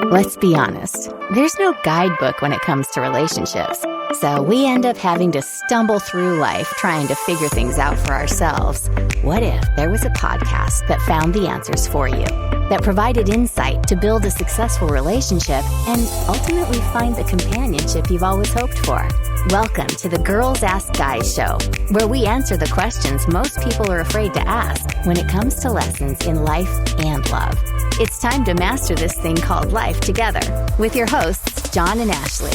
Let's be honest, there's no guidebook when it comes to relationships. So we end up having to stumble through life trying to figure things out for ourselves. What if there was a podcast that found the answers for you, that provided insight to build a successful relationship and ultimately find the companionship you've always hoped for? Welcome to the Girls Ask Guys show, where we answer the questions most people are afraid to ask when it comes to lessons in life and love. It's time to master this thing called life together with your hosts, John and Ashley.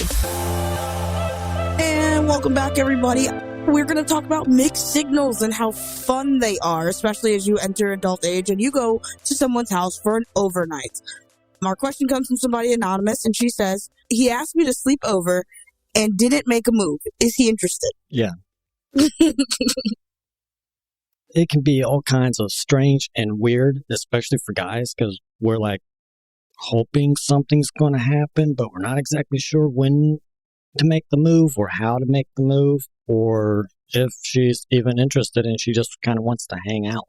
And welcome back, everybody. We're going to talk about mixed signals and how fun they are, especially as you enter adult age and you go to someone's house for an overnight. Our question comes from somebody anonymous, and she says, he asked me to sleep over and didn't make a move. Is he interested? Yeah. It can be all kinds of strange and weird, especially for guys, because we're like hoping something's going to happen, but we're not exactly sure when to make the move or how to make the move, or if she's even interested and she just kind of wants to hang out.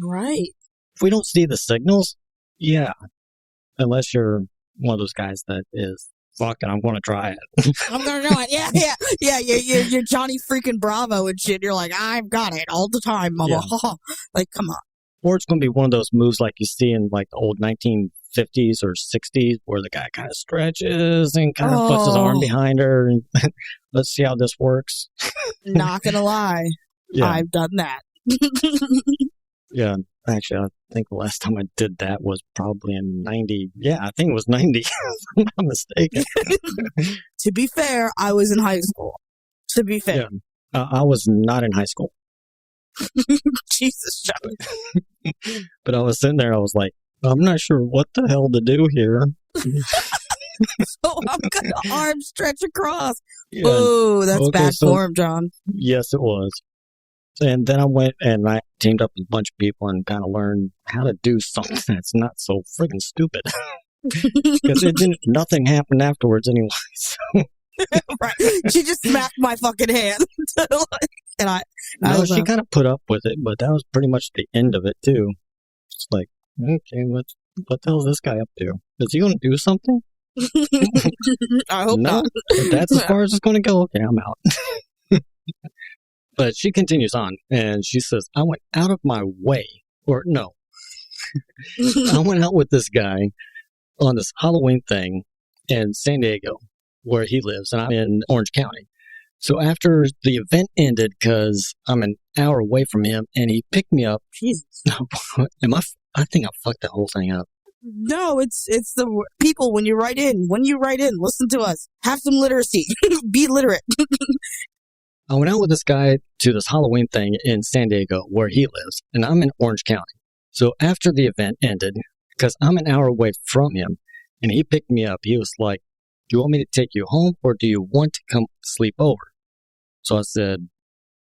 Right. If we don't see the signals, yeah. Unless you're one of those guys that is, fuck it, I'm going to try it. I'm going to do it. Yeah. You're Johnny freaking Bravo and shit. You're like, I've got it all the time, mama. Yeah. Like, come on. Or it's going to be one of those moves like you see in like the old 1950s or 60s where the guy kind of stretches and kind of puts his arm behind her and let's see how this works. Not going to lie. Yeah. I've done that. Yeah. Actually, I think the last time I did that was probably in 90. Yeah, I think it was 90, if I'm not mistaken. To be fair, I was in high school. To be fair. Yeah. I was not in high school. Jesus, Johnny. But I was sitting there, I was like, I'm not sure what the hell to do here. So I'm going to arm stretch across. Yeah. Oh, that's bad form, John. Yes, it was. And then I went and I teamed up with a bunch of people and kind of learned how to do something that's not so friggin' stupid. Because nothing happened afterwards anyway. So. Right. She just smacked my fucking hand. She kind of put up with it, but that was pretty much the end of it too. It's like, okay, what the hell is this guy up to? Is he going to do something? I hope not. If that's as far as it's going to go, okay, I'm out. But she continues on, and she says, I went out of my way, or no. I went out with this guy on this Halloween thing in San Diego, where he lives, and I'm in Orange County. So after the event ended, because I'm an hour away from him, and he picked me up. Jesus. I think I fucked that whole thing up. No, it's the people when you write in, listen to us. Have some literacy. Be literate. I went out with this guy to this Halloween thing in San Diego where he lives, and I'm in Orange County. So after the event ended, because I'm an hour away from him, and he picked me up, he was like, do you want me to take you home or do you want to come sleep over? So I said,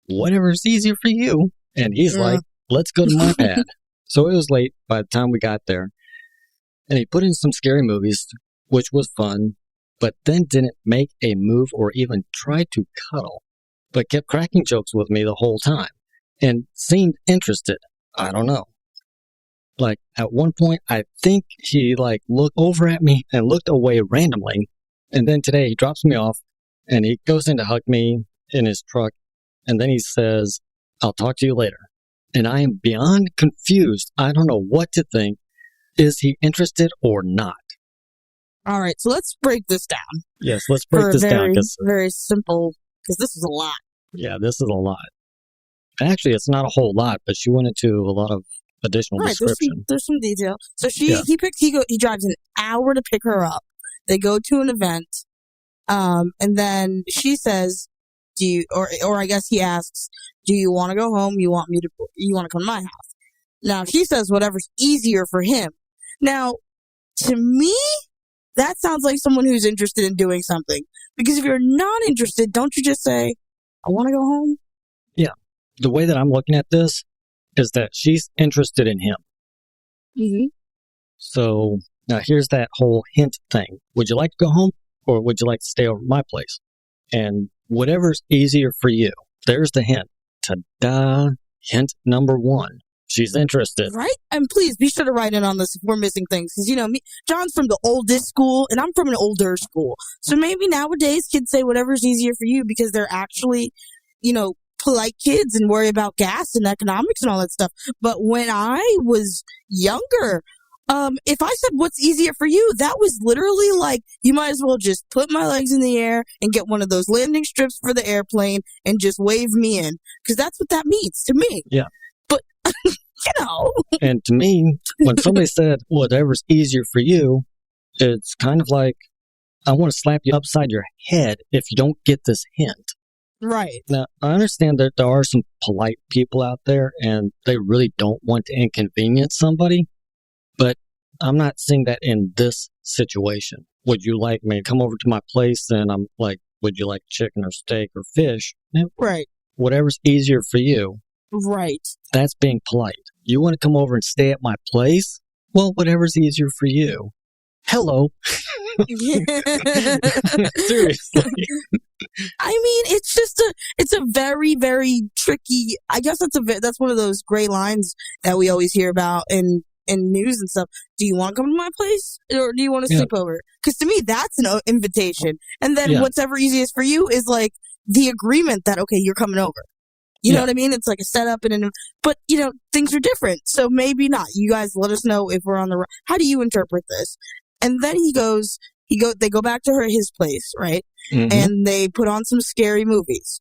whatever's easier for you. And he's like, let's go to my pad. So it was late by the time we got there. And he put in some scary movies, which was fun, but then didn't make a move or even try to cuddle, but kept cracking jokes with me the whole time and seemed interested. I don't know. Like at one point, I think he like looked over at me and looked away randomly. And then today he drops me off and he goes in to hug me in his truck. And then he says, I'll talk to you later. And I am beyond confused. I don't know what to think. Is he interested or not? All right. So let's break this down. Yes, let's break this down. Very simple. Because this is a lot. Yeah, this is a lot. Actually, it's not a whole lot, but she went into a lot of additional description. There's some detail. So he drives an hour to pick her up. They go to an event, and then she says, "Do you?" Or I guess he asks, "Do you want to go home? You want to come to my house?" Now she says, "Whatever's easier for him." Now, to me, that sounds like someone who's interested in doing something. Because if you're not interested, don't you just say, I want to go home? Yeah. The way that I'm looking at this is that she's interested in him. Mm-hmm. So now here's that whole hint thing. Would you like to go home or would you like to stay over at my place? And whatever's easier for you, there's the hint. Ta-da! Hint number one. she's interested. Right? And please be sure to write in on this if we're missing things. Because, John's from the oldest school and I'm from an older school. So maybe nowadays kids say whatever's easier for you because they're actually, polite kids and worry about gas and economics and all that stuff. But when I was younger, if I said what's easier for you, that was literally like, you might as well just put my legs in the air and get one of those landing strips for the airplane and just wave me in. Because that's what that means to me. Yeah. But, And to me, when somebody said whatever's easier for you, it's kind of like, I want to slap you upside your head if you don't get this hint. Right. Now, I understand that there are some polite people out there and they really don't want to inconvenience somebody, but I'm not seeing that in this situation. Would you like me to come over to my place and I'm like, would you like chicken or steak or fish? Right. Whatever's easier for you. Right. That's being polite. You want to come over and stay at my place? Well, whatever's easier for you. Hello. Seriously. I mean, it's a very, very tricky, I guess that's one of those gray lines that we always hear about in news and stuff. Do you want to come to my place or do you want to sleep over? Because to me, that's an invitation. And then whatever easiest for you is like the agreement that, okay, you're coming over. You know what I mean? It's like a setup but things are different. So maybe not. You guys let us know if we're on the, how do you interpret this? And then they go back to his place, right? Mm-hmm. And they put on some scary movies,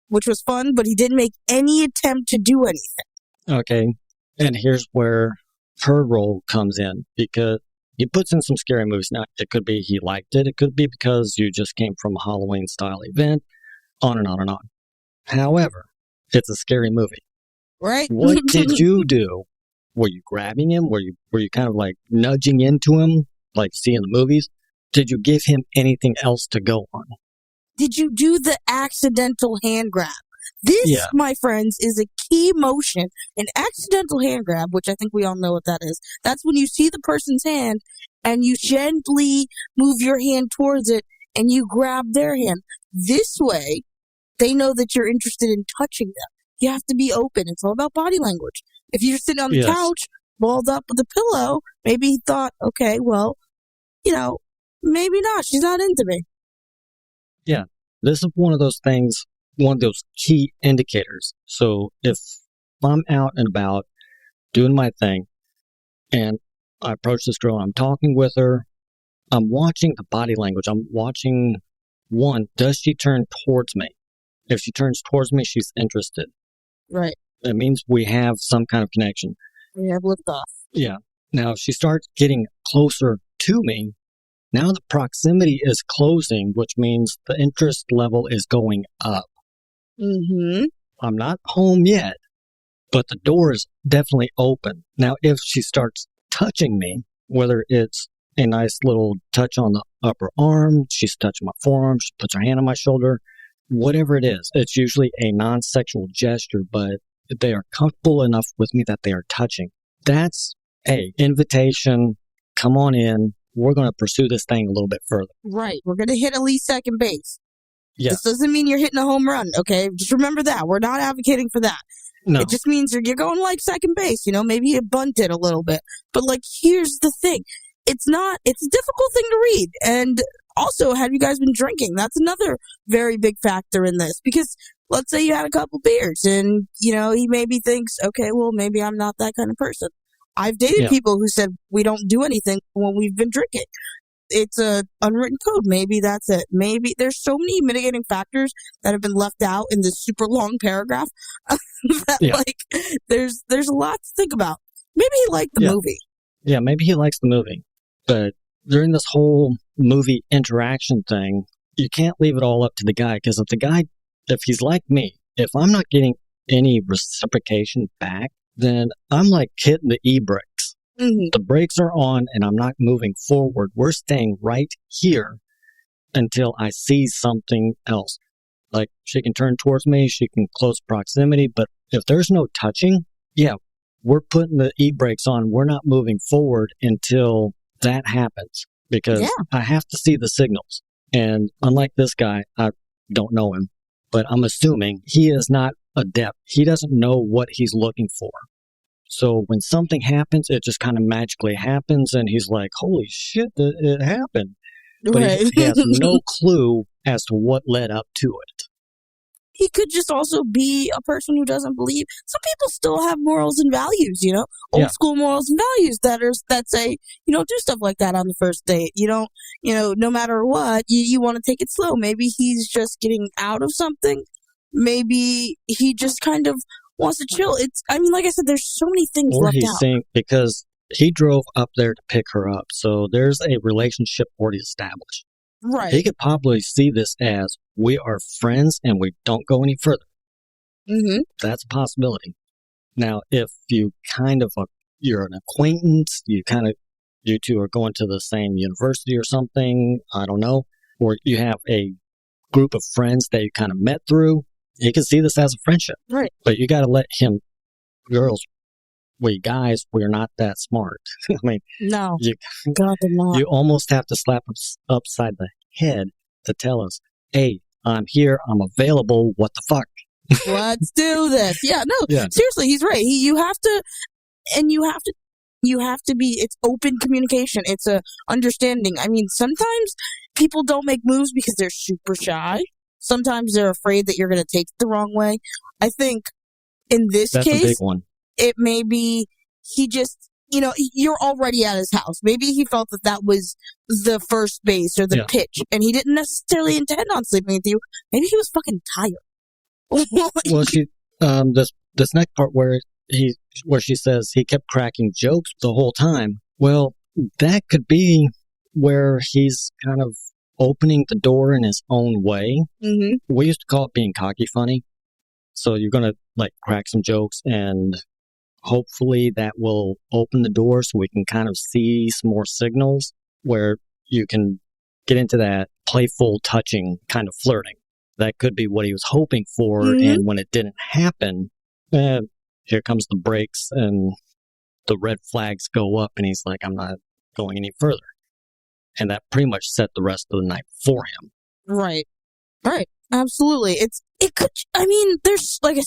which was fun, but he didn't make any attempt to do anything. Okay. And here's where her role comes in, because he puts in some scary movies. Now, it could be he liked it. It could be because you just came from a Halloween style event, on and on and on. However, it's a scary movie. Right. What did you do? Were you grabbing him? Were you kind of like nudging into him, like see in the movies? Did you give him anything else to go on? Did you do the accidental hand grab? This, my friends, is a key motion. An accidental hand grab, which I think we all know what that is. That's when you see the person's hand and you gently move your hand towards it and you grab their hand. This way, they know that you're interested in touching them. You have to be open. It's all about body language. If you're sitting on the couch, balled up with a pillow, maybe he thought, okay, well, maybe not. She's not into me. Yeah. This is one of those things, one of those key indicators. So if I'm out and about doing my thing and I approach this girl and I'm talking with her, I'm watching the body language. I'm watching, one, does she turn towards me? If she turns towards me, she's interested. Right. That means we have some kind of connection. We have liftoff. Yeah. Now, if she starts getting closer to me, now the proximity is closing, which means the interest level is going up. Mm-hmm. I'm not home yet, but the door is definitely open. Now, if she starts touching me, whether it's a nice little touch on the upper arm, she's touching my forearm, she puts her hand on my shoulder, whatever it is, it's usually a non-sexual gesture, but they are comfortable enough with me that they are touching. That's a invitation. Come on in. We're going to pursue this thing a little bit further. Right. We're going to hit at least second base. Yes. This doesn't mean you're hitting a home run, okay? Just remember that. We're not advocating for that. No. It just means you're going like second base, maybe you bunt it a little bit. But here's the thing. It's a difficult thing to read. And also, have you guys been drinking? That's another very big factor in this. Because let's say you had a couple beers and, he maybe thinks, okay, well, maybe I'm not that kind of person. I've dated people who said we don't do anything when we've been drinking. It's a unwritten code. Maybe that's it. Maybe there's so many mitigating factors that have been left out in this super long paragraph that there's a lot to think about. Maybe he liked the movie. Yeah, maybe he likes the movie. But during this whole movie interaction thing, you can't leave it all up to the guy, because if he's like me, if I'm not getting any reciprocation back, then I'm like hitting the e-brakes. Mm-hmm. The brakes are on and I'm not moving forward. We're staying right here until I see something else. Like, she can turn towards me, she can close proximity, but if there's no touching, we're putting the e-brakes on. We're not moving forward until that happens, because I have to see the signals. And unlike this guy, I don't know him, but I'm assuming he is not adept. He doesn't know what he's looking for. So when something happens, it just kind of magically happens, and he's like, holy shit, it happened. But Right. he has no clue as to what led up to it. He could just also be a person who doesn't believe. Some people still have morals and values, old school morals and values that say, do stuff like that on the first date. You don't, no matter what, you want to take it slow. Maybe he's just getting out of something. Maybe he just kind of wants to chill. Like I said, there's so many things or left he's out. saying because he drove up there to pick her up, so there's a relationship already established. Right. He could probably see this as we are friends and we don't go any further. Mm-hmm. That's a possibility. Now, if you you're an acquaintance, you two are going to the same university or something, I don't know, or you have a group of friends that you kind of met through, you can see this as a friendship. Right. But you got to let him, girls, guys, we're not that smart. I mean, no, God, they're not. You almost have to slap us upside the head to tell us, hey, I'm here, I'm available, what the fuck? Let's do this. Yeah, no, seriously, he's right. You have to be, it's open communication. It's a understanding. I mean, sometimes people don't make moves because they're super shy. Sometimes they're afraid that you're going to take it the wrong way. I think in this case, a big one. It may be he just, you're already at his house. Maybe he felt that was the first base or the pitch, and he didn't necessarily intend on sleeping with you. Maybe he was fucking tired. Well, this next part where she says he kept cracking jokes the whole time. Well, that could be where he's kind of opening the door in his own way. Mm-hmm. We used to call it being cocky funny. So you're going to crack some jokes, and hopefully that will open the door so we can kind of see some more signals where you can get into that playful, touching kind of flirting. That could be what he was hoping for. Mm-hmm. And when it didn't happen, here comes the brakes and the red flags go up, and he's like, I'm not going any further. And that pretty much set the rest of the night for him. Right. Absolutely. There's, like I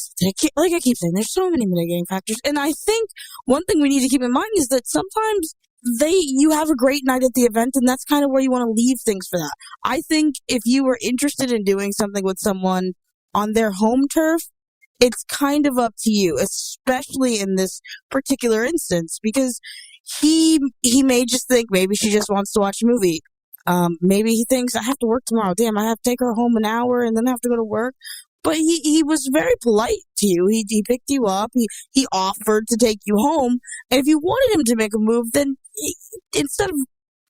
keep saying, there's so many mitigating factors. And I think one thing we need to keep in mind is that sometimes you have a great night at the event, and that's kind of where you want to leave things for that. I think if you were interested in doing something with someone on their home turf, it's kind of up to you, especially in this particular instance, because he may just think maybe she just wants to watch a movie. Maybe he thinks, I have to work tomorrow. Damn, I have to take her home an hour and then have to go to work. But he was very polite to you. He picked you up. He offered to take you home. And if you wanted him to make a move, then instead of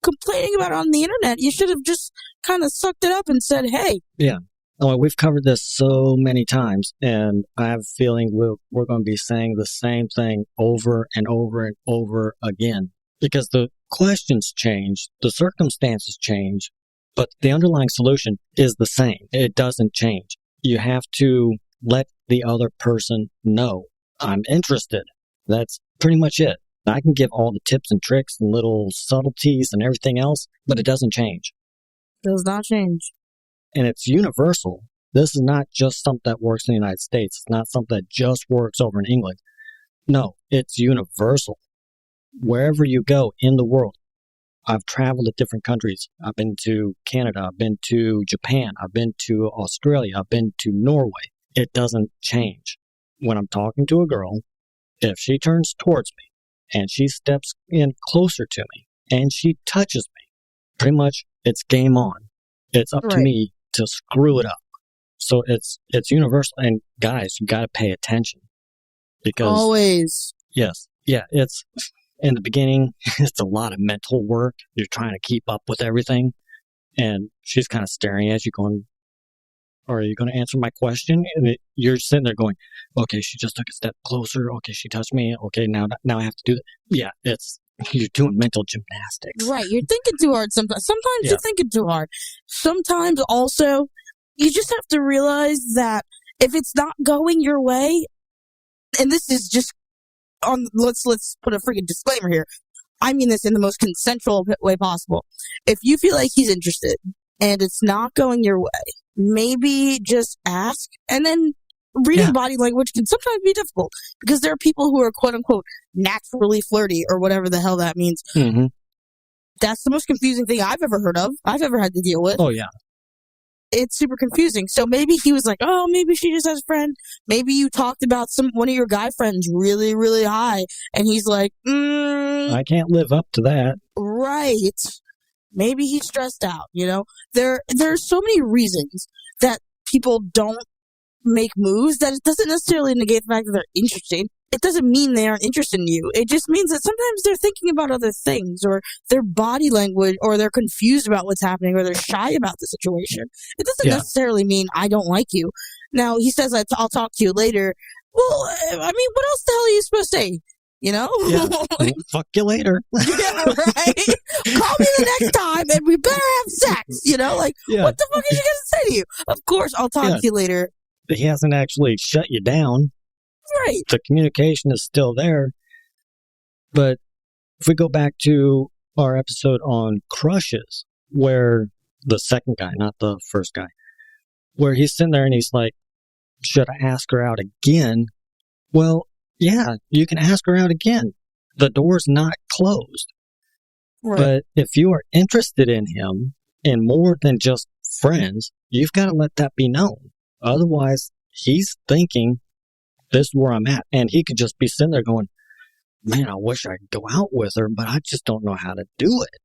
complaining about it on the internet, you should have just kind of sucked it up and said, hey. Yeah. Oh, we've covered this so many times, and I have a feeling we're going to be saying the same thing over and over and over again, because the questions change, the circumstances change, but the underlying solution is the same. It doesn't change. You have to let the other person know, I'm interested. That's pretty much it. I can give all the tips and tricks and little subtleties and everything else, but it doesn't change. Does not change. And it's universal. This is not just something that works in the United States. It's not something that just works over in England. No, it's universal. Wherever you go in the world, I've traveled to different countries. I've been to Canada. I've been to Japan. I've been to Australia. I've been to Norway. It doesn't change. When I'm talking to a girl, if she turns towards me and she steps in closer to me and she touches me, pretty much it's game on. It's up to me to screw it up. So it's universal. And guys, you got to pay attention, because always. Yes. Yeah. It's in the beginning, it's a lot of mental work. You're trying to keep up with everything. And she's kind of staring at you going, are you going to answer my question? And you're sitting there going, okay, she just took a step closer. Okay. She touched me. Okay. Now I have to do that. Yeah. You're doing mental gymnastics. Right. You're thinking too hard sometimes. Sometimes you're thinking too hard. Sometimes also, you just have to realize that if it's not going your way, and this is just let's put a freaking disclaimer here. I mean this in the most consensual way possible. If you feel like he's interested and it's not going your way, maybe just ask and then reading body language can sometimes be difficult because there are people who are quote unquote naturally flirty or whatever the hell that means. Mm-hmm. That's the most confusing thing I've ever heard of. I've ever had to deal with. Oh, yeah. It's super confusing. So maybe he was like, oh, maybe she just has a friend. Maybe you talked about one of your guy friends really, really high. And he's like, I can't live up to that. Right. Maybe he's stressed out, you know? There are so many reasons that people don't make moves that it doesn't necessarily negate the fact that they're interesting. It doesn't mean they aren't interested in you. It just means that sometimes they're thinking about other things, or their body language, or they're confused about what's happening, or they're shy about the situation. It doesn't necessarily mean I don't like you. Now, he says, I'll talk to you later. Well, I mean, what else the hell are you supposed to say? You know? Yeah. Fuck you later. Yeah, right? Call me the next time and we better have sex. You know? Like, what the fuck is he going to say to you? Of course, I'll talk to you later. He hasn't actually shut you down. Right. The communication is still there. But if we go back to our episode on crushes, where the second guy, not the first guy, where he's sitting there and he's like, should I ask her out again? Well, yeah, you can ask her out again. The door's not closed. Right. But if you are interested in him and more than just friends, you've got to let that be known. Otherwise, he's thinking, this is where I'm at. And he could just be sitting there going, man, I wish I could go out with her, but I just don't know how to do it.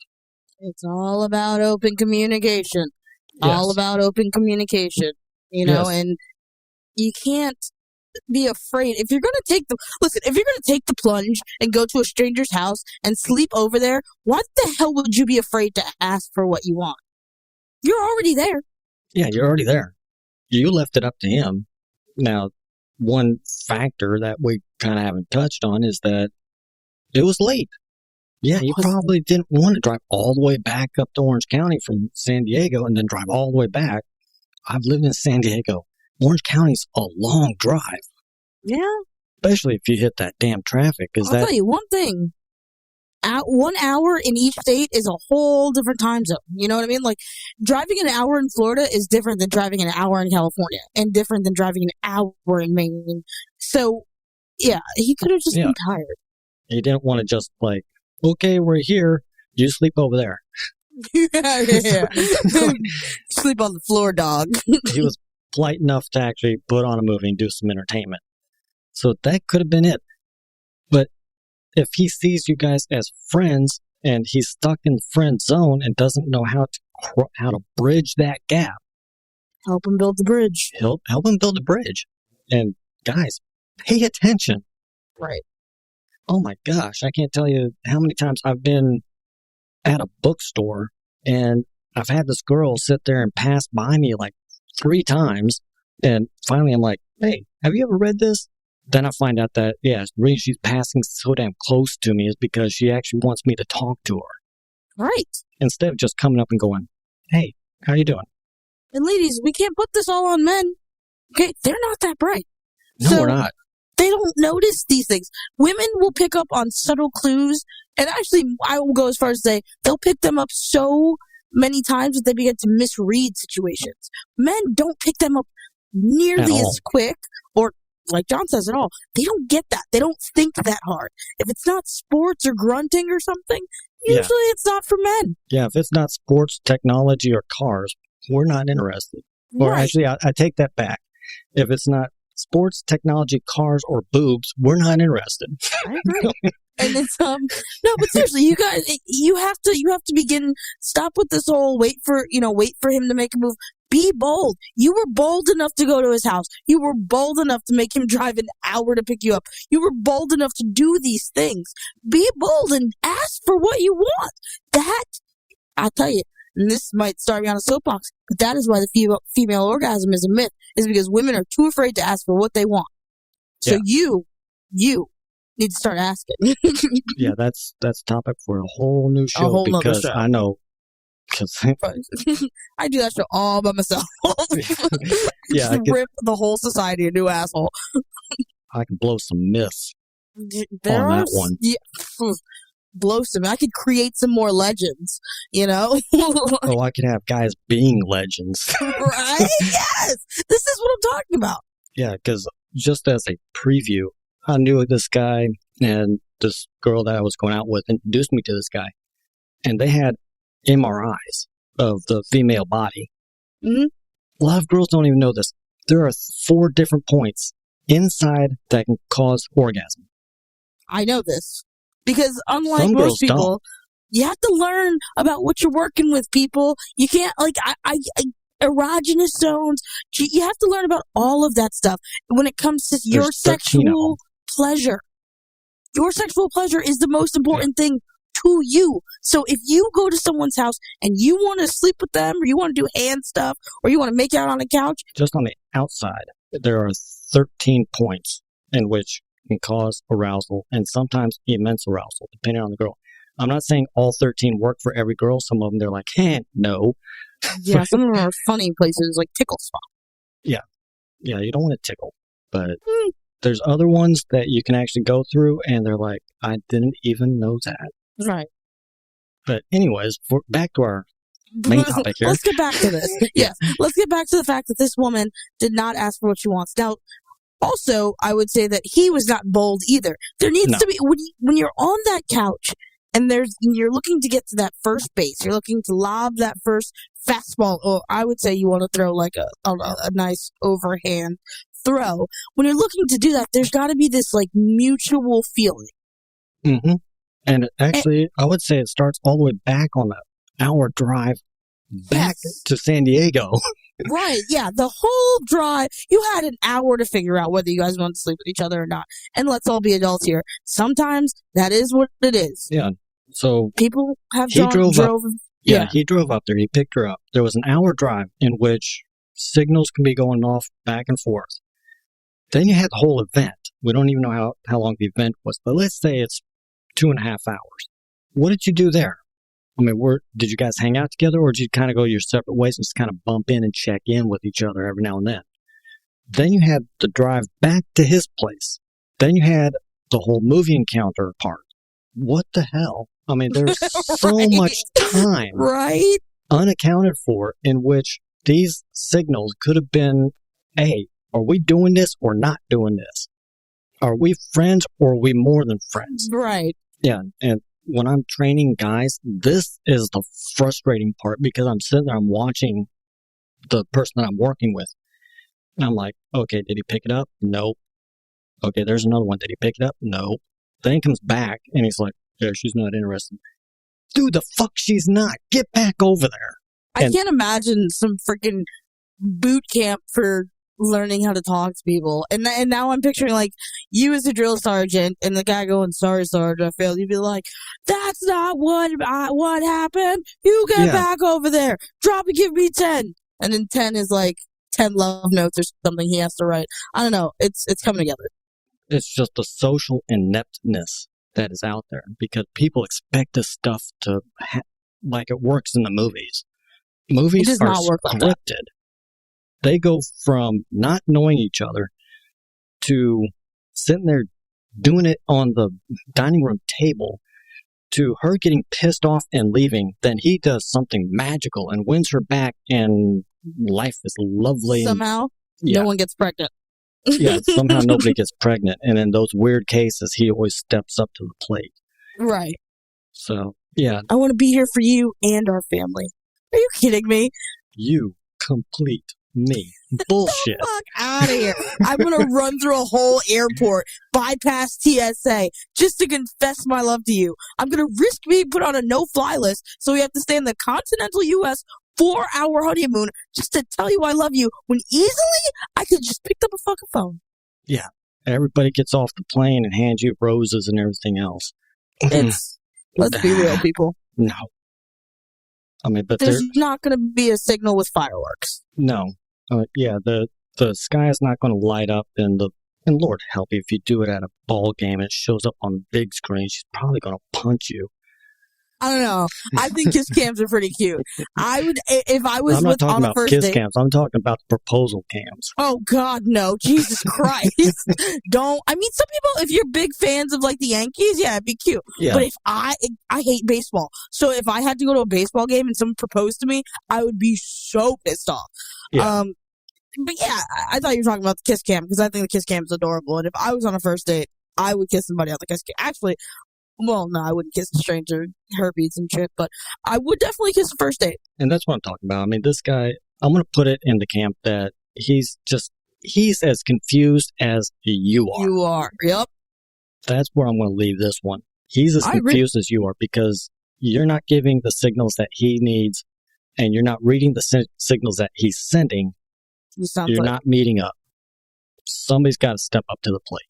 It's all about open communication. Yes. All about open communication. You know, and you can't be afraid. If you're going to take the plunge and go to a stranger's house and sleep over there, what the hell would you be afraid to ask for what you want? You're already there. Yeah, you're already there. You left it up to him. Now, one factor that we kind of haven't touched on is that it was late. Yeah, you probably didn't want to drive all the way back up to Orange County from San Diego and then drive all the way back. I've lived in San Diego. Orange County's a long drive. Yeah. Especially if you hit that damn traffic. I'll tell you one thing. 1 hour in each state is a whole different time zone. You know what I mean? Like, driving an hour in Florida is different than driving an hour in California, and different than driving an hour in Maine. So, yeah, he could have just been tired. He didn't want to just, like, okay, we're here. You sleep over there. Yeah. Sleep on the floor, dog. He was polite enough to actually put on a movie and do some entertainment. So that could have been it. But if he sees you guys as friends and he's stuck in the friend zone and doesn't know how to bridge that gap, help him build the bridge. Help him build a bridge. And guys, pay attention. Right. Oh my gosh, I can't tell you how many times I've been at a bookstore and I've had this girl sit there and pass by me like 3 times. And finally I'm like, hey, have you ever read this? Then I find out that, the reason she's passing so damn close to me is because she actually wants me to talk to her. Right. Instead of just coming up and going, hey, how you doing? And ladies, we can't put this all on men. Okay? They're not that bright. No, we're not. They don't notice these things. Women will pick up on subtle clues. And actually, I will go as far as to say, they'll pick them up so many times that they begin to misread situations. Men don't pick them up nearly as quick, or like John says, at all. They don't get that. They don't think that hard. If it's not sports or grunting or something, usually it's not for men. Yeah, if it's not sports, technology, or cars, we're not interested. Or actually, I take that back. If it's not sports, technology, cars, or boobs, we're not interested. I agree. And it's no, but seriously, you guys, you have to begin. Stop with this whole wait for him to make a move. Be bold. You were bold enough to go to his house. You were bold enough to make him drive an hour to pick you up. You were bold enough to do these things. Be bold and ask for what you want. That, I'll tell you, and this might start me on a soapbox, but that is why the female orgasm is a myth, is because women are too afraid to ask for what they want. So you need to start asking. Yeah, that's a topic for a whole new show, because show. I know. I do that show all by myself. Yeah, I rip the whole society a new asshole. I can blow some myths on that one. Yeah, blow some. I could create some more legends. You know. I could have guys being legends. Right? Yes. This is what I'm talking about. Yeah, because just as a preview, I knew this guy, and this girl that I was going out with introduced me to this guy, and they had MRIs of the female body. Mm-hmm. A lot of girls don't even know this. There are 4 different points inside that can cause orgasm. I know this because unlike Some most people, don't. you have to learn about what you're working with, people. You can't, like, erogenous zones. You have to learn about all of that stuff when it comes to your sexual pleasure. Your sexual pleasure is the most important thing to you. So if you go to someone's house and you want to sleep with them, or you want to do hand stuff, or you want to make out on a couch, just on the outside, there are 13 points in which can cause arousal and sometimes immense arousal, depending on the girl. I'm not saying all 13 work for every girl. Some of them, they're like, no. Yeah, some of them are funny places, like tickle spot. Yeah, you don't want to tickle. But there's other ones that you can actually go through, and they're like, I didn't even know that. Right. But anyways, back to our main topic here. Let's get back to this. Yes, let's get back to the fact that this woman did not ask for what she wants. Now, also, I would say that he was not bold either. There needs to be, when you're on that couch and you're looking to get to that first base, you're looking to lob that first fastball, or I would say you want to throw like a nice overhand throw. When you're looking to do that, there's got to be this like mutual feeling. Mm-hmm. And actually, I would say it starts all the way back on the hour drive back to San Diego. Right, yeah. The whole drive, you had an hour to figure out whether you guys wanted to sleep with each other or not. And let's all be adults here. Sometimes that is what it is. Yeah. So people have he drove up. Yeah, he drove up there. He picked her up. There was an hour drive in which signals can be going off back and forth. Then you had the whole event. We don't even know how long the event was, but let's say it's 2.5 hours. What did you do there? I mean, did you guys hang out together, or did you kind of go your separate ways and just kind of bump in and check in with each other every now and then? Then you had the drive back to his place. Then you had the whole movie encounter part. What the hell? I mean, there's so much time unaccounted for in which these signals could have been, hey, are we doing this or not doing this? Are we friends or are we more than friends? Right. Yeah, and when I'm training guys, this is the frustrating part because I'm sitting there, I'm watching the person that I'm working with. And I'm like, okay, did he pick it up? Nope. Okay, there's another one. Did he pick it up? Nope. Then he comes back and he's like, yeah, she's not interested. Dude, the fuck she's not. Get back over there. I can't imagine some freaking boot camp for learning how to talk to people. And now I'm picturing like you as a drill sergeant and the guy going, sorry, Sergeant, I failed. You'd be like, that's not what happened. You get back over there. Drop and give me 10. And then 10 is like 10 love notes or something he has to write. I don't know. It's coming together. It's just the social ineptness that is out there because people expect this stuff to like it works in the movies. Movies are scripted. They go from not knowing each other to sitting there doing it on the dining room table to her getting pissed off and leaving. Then he does something magical and wins her back and life is lovely. Somehow, no one gets pregnant. Yeah, somehow nobody gets pregnant. And in those weird cases, he always steps up to the plate. Right. So, yeah. I want to be here for you and our family. Are you kidding me? You complete me. Bullshit. Get the fuck out of here. I'm going to run through a whole airport, bypass TSA, just to confess my love to you. I'm going to risk being put on a no-fly list, so we have to stay in the continental U.S. 4-hour honeymoon just to tell you I love you, when easily I could just pick up a fucking phone. Yeah. Everybody gets off the plane and hands you roses and everything else. Let's be real, people. No. I mean, but there's not going to be a signal with fireworks. No. Yeah, the sky is not going to light up, and Lord help you, if you do it at a ball game and it shows up on the big screen, she's probably going to punch you. I don't know. I think kiss cams are pretty cute. I would, if I was I'm not talking about kiss cams. I'm talking about proposal cams. Oh God, no! Jesus Christ! Don't. I mean, some people, if you're big fans of like the Yankees, yeah, it'd be cute. Yeah. But if I hate baseball, so if I had to go to a baseball game and someone proposed to me, I would be so pissed off. Yeah. But yeah, I thought you were talking about the kiss cam because I think the kiss cam is adorable. And if I was on a first date, I would kiss somebody on the kiss cam. Actually, well, no, I wouldn't kiss a stranger, herpes and shit, but I would definitely kiss a first date. And that's what I'm talking about. I mean, this guy, I'm going to put it in the camp that he's as confused as you are. You are, yep. That's where I'm going to leave this one. He's as confused as you are because you're not giving the signals that he needs and you're not reading the signals that he's sending. You're not meeting up. Somebody's got to step up to the plate.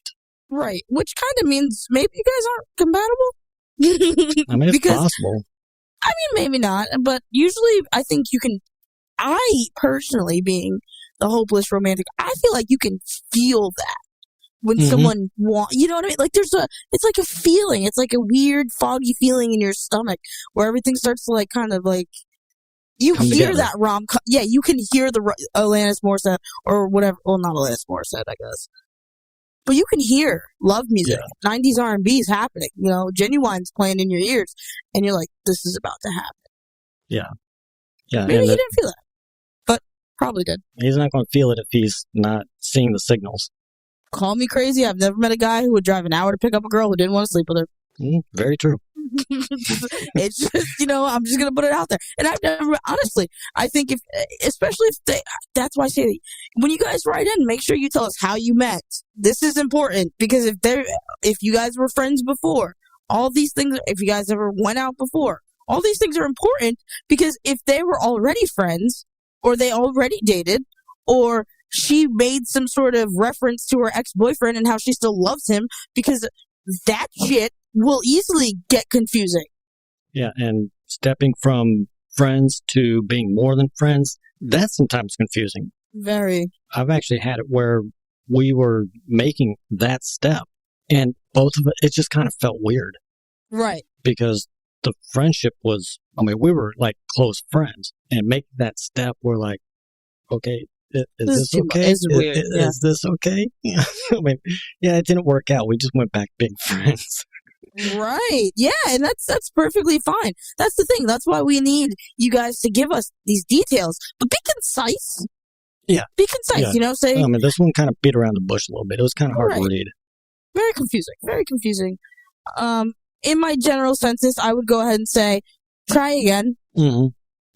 Right, which kind of means maybe you guys aren't compatible. I mean, it's possible. I mean, maybe not, but usually I think you can, I personally being the hopeless romantic, I feel like you can feel that when someone you know what I mean? Like it's like a feeling. It's like a weird foggy feeling in your stomach where everything starts to like kind of like, you hear that rom-com. Yeah, you can hear the Alanis Morissette or whatever. Well, not Alanis Morissette, I guess. But you can hear love music. Yeah. 90s R&B is happening. You know, Genuine's playing in your ears. And you're like, this is about to happen. Yeah. Yeah. Maybe he didn't feel that. But probably did. He's not going to feel it if he's not seeing the signals. Call me crazy. I've never met a guy who would drive an hour to pick up a girl who didn't want to sleep with her. Very true. It's just, you know, I'm just going to put it out there. And I've never, honestly, I think especially if that's why I say, when you guys write in, make sure you tell us how you met. This is important because if you guys were friends before, all these things, if you guys ever went out before, all these things are important because if they were already friends or they already dated or she made some sort of reference to her ex-boyfriend and how she still loves him, because that shit will easily get confusing. Yeah, and stepping from friends to being more than friends, that's sometimes confusing. Very. I've actually had it where we were making that step, and both of it just kind of felt weird. Right. Because the friendship was, I mean, we were like close friends, and making that step, we're like, okay, is this okay? It's weird. Is this okay? Yeah. I mean, yeah, it didn't work out. We just went back being friends. Right. Yeah, and that's perfectly fine. That's the thing. That's why we need you guys to give us these details. But be concise. Yeah. Be concise, you know, say... I mean, this one kind of beat around the bush a little bit. It was kind of hard to read. Very confusing. Very confusing. In my general census, I would go ahead and say, try again. Mm-hmm.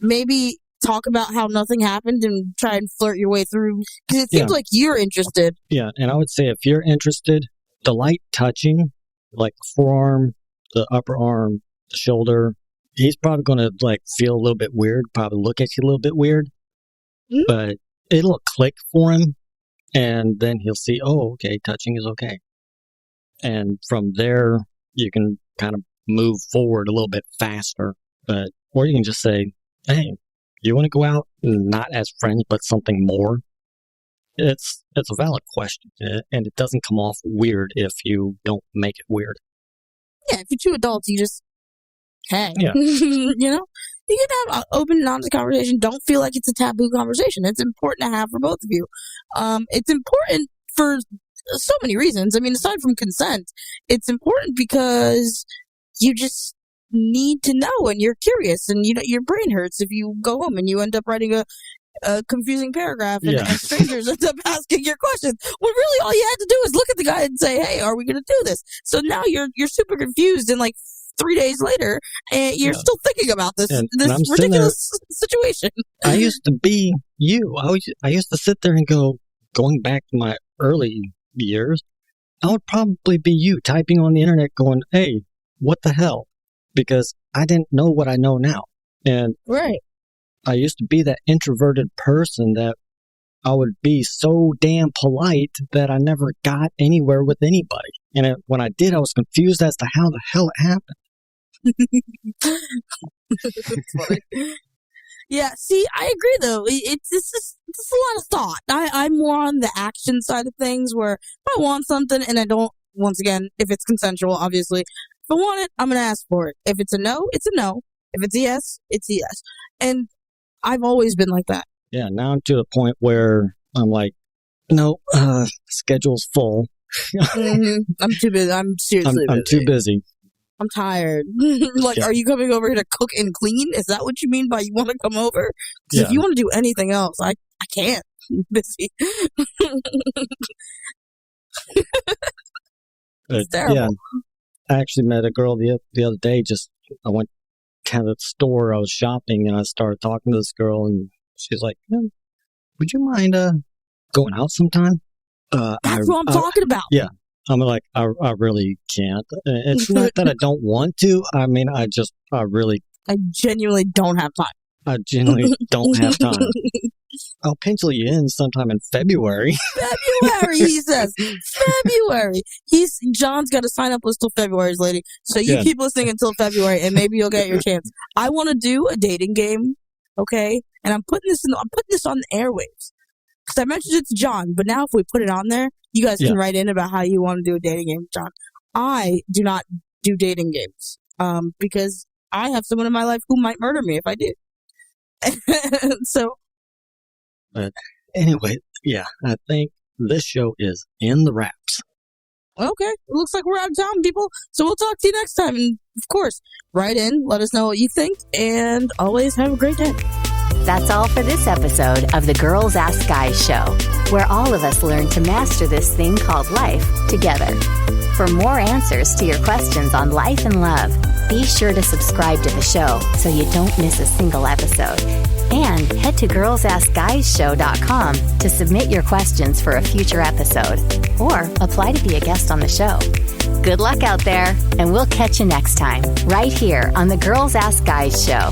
Maybe talk about how nothing happened and try and flirt your way through. Because it seems like you're interested. Yeah, and I would say if you're interested, the light touching, like the forearm, the upper arm, the shoulder, he's probably going to like feel a little bit weird, probably look at you a little bit weird, but it'll click for him, and then he'll see, oh, okay, touching is okay. And from there, you can kind of move forward a little bit faster, or you can just say, hey, you want to go out not as friends, but something more? It's a valid question, and it doesn't come off weird if you don't make it weird. Yeah, if you're two adults, you just hang. Yeah. You know? You can have an open and honest conversation. Don't feel like it's a taboo conversation. It's important to have for both of you. It's important for so many reasons. I mean, aside from consent, it's important because you just need to know and you're curious and you know your brain hurts if you go home and you end up writing a confusing paragraph and strangers end up asking your questions. Well, really all you had to do is look at the guy and say, hey, are we going to do this? So now you're super confused and like 3 days later and you're still thinking about this ridiculous situation. I used to be you. I used to sit there and going back to my early years, I would probably be you typing on the internet going, hey, what the hell? Because I didn't know what I know now. And I used to be that introverted person that I would be so damn polite that I never got anywhere with anybody. And when I did, I was confused as to how the hell it happened. That's funny. Yeah, see, I agree though. It's a lot of thought. I'm more on the action side of things where if I want something and I don't, once again, if it's consensual, obviously, if I want it, I'm going to ask for it. If it's a no, it's a no. If it's a yes, it's a yes. And I've always been like that. Yeah, now I'm to the point where I'm like, no, schedule's full. I'm too busy. I'm seriously busy. I'm too busy. I'm tired. Are you coming over here to cook and clean? Is that what you mean by you want to come over? Because if you want to do anything else, I can't. busy. It's terrible. Yeah, I actually met a girl the other day. I went to the store. I was shopping, and I started talking to this girl, and she's like, "Would you mind going out sometime?" That's what I'm talking about. Yeah, I'm like, I really can't. It's not that I don't want to. I mean, I genuinely don't have time. I genuinely don't have time. I'll pencil you in sometime in February. February, he says. February. John's got a sign up list till February, lady. So you keep listening until February, and maybe you'll get your chance. I want to do a dating game, okay? And I'm putting this on the airwaves because I mentioned it to John. But now, if we put it on there, you guys can write in about how you want to do a dating game, John. I do not do dating games, because I have someone in my life who might murder me if I did. So. But anyway, I think this show is in the wraps. Okay, it looks like we're out of town, people. So we'll talk to you next time. And of course, write in, let us know what you think, and always have a great day. That's all for this episode of the Girls Ask Guys show, where all of us learn to master this thing called life together. For more answers to your questions on life and love, be sure to subscribe to the show so you don't miss a single episode. And head to girlsaskguyshow.com to submit your questions for a future episode or apply to be a guest on the show. Good luck out there, and we'll catch you next time right here on the Girls Ask Guys show.